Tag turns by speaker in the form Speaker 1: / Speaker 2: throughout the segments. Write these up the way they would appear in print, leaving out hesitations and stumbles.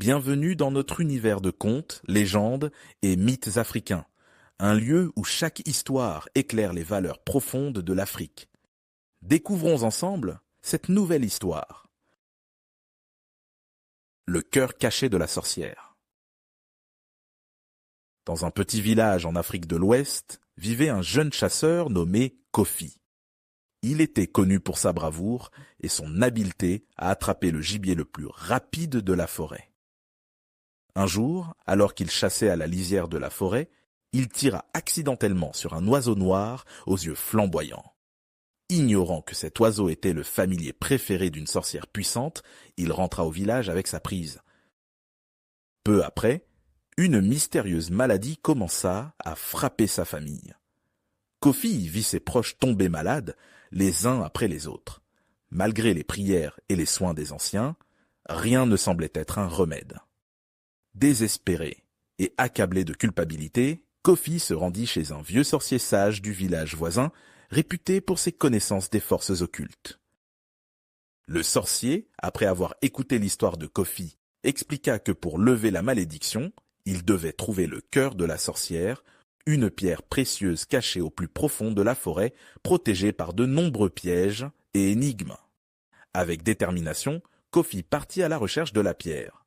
Speaker 1: Bienvenue dans notre univers de contes, légendes et mythes africains, un lieu où chaque histoire éclaire les valeurs profondes de l'Afrique. Découvrons ensemble cette nouvelle histoire. Le cœur caché de la sorcière. Dans un petit village en Afrique de l'Ouest, vivait un jeune chasseur nommé Kofi. Il était connu pour sa bravoure et son habileté à attraper le gibier le plus rapide de la forêt. Un jour, alors qu'il chassait à la lisière de la forêt, il tira accidentellement sur un oiseau noir aux yeux flamboyants. Ignorant que cet oiseau était le familier préféré d'une sorcière puissante, il rentra au village avec sa prise. Peu après, une mystérieuse maladie commença à frapper sa famille. Kofi vit ses proches tomber malades, les uns après les autres. Malgré les prières et les soins des anciens, rien ne semblait être un remède. Désespéré et accablé de culpabilité, Kofi se rendit chez un vieux sorcier sage du village voisin, réputé pour ses connaissances des forces occultes. Le sorcier, après avoir écouté l'histoire de Kofi, expliqua que pour lever la malédiction, il devait trouver le cœur de la sorcière, une pierre précieuse cachée au plus profond de la forêt, protégée par de nombreux pièges et énigmes. Avec détermination, Kofi partit à la recherche de la pierre.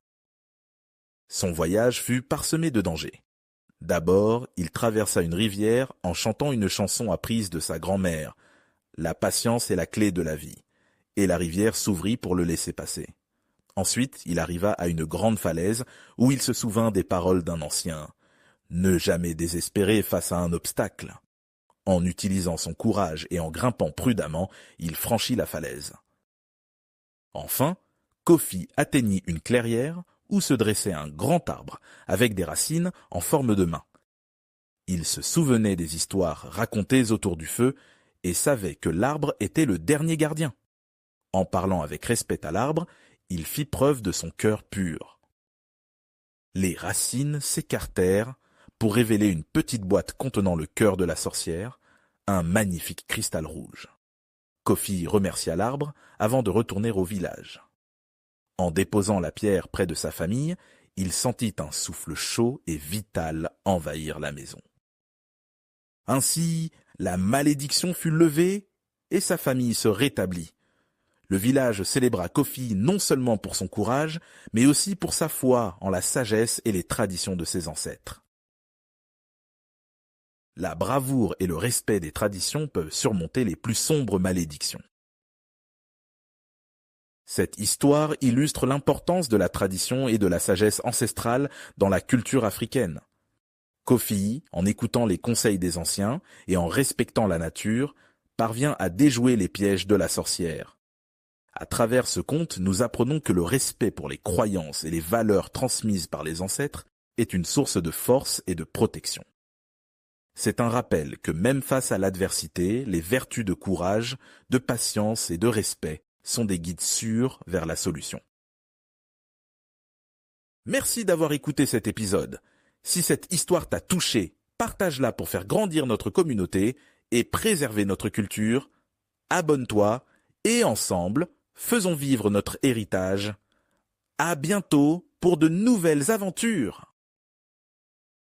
Speaker 1: Son voyage fut parsemé de dangers. D'abord, il traversa une rivière en chantant une chanson apprise de sa grand-mère. La patience est la clé de la vie. Et la rivière s'ouvrit pour le laisser passer. Ensuite, il arriva à une grande falaise où il se souvint des paroles d'un ancien. Ne jamais désespérer face à un obstacle. En utilisant son courage et en grimpant prudemment, il franchit la falaise. Enfin, Kofi atteignit une clairière où se dressait un grand arbre avec des racines en forme de main. Il se souvenait des histoires racontées autour du feu et savait que l'arbre était le dernier gardien. En parlant avec respect à l'arbre, il fit preuve de son cœur pur. Les racines s'écartèrent pour révéler une petite boîte contenant le cœur de la sorcière, un magnifique cristal rouge. Kofi remercia l'arbre avant de retourner au village. En déposant la pierre près de sa famille, il sentit un souffle chaud et vital envahir la maison. Ainsi, la malédiction fut levée et sa famille se rétablit. Le village célébra Kofi non seulement pour son courage, mais aussi pour sa foi en la sagesse et les traditions de ses ancêtres. La bravoure et le respect des traditions peuvent surmonter les plus sombres malédictions. Cette histoire illustre l'importance de la tradition et de la sagesse ancestrale dans la culture africaine. Kofi, en écoutant les conseils des anciens et en respectant la nature, parvient à déjouer les pièges de la sorcière. À travers ce conte, nous apprenons que le respect pour les croyances et les valeurs transmises par les ancêtres est une source de force et de protection. C'est un rappel que même face à l'adversité, les vertus de courage, de patience et de respect sont des guides sûrs vers la solution. Merci d'avoir écouté cet épisode. Si cette histoire t'a touché, partage-la pour faire grandir notre communauté et préserver notre culture. Abonne-toi et ensemble, faisons vivre notre héritage. À bientôt pour de nouvelles aventures.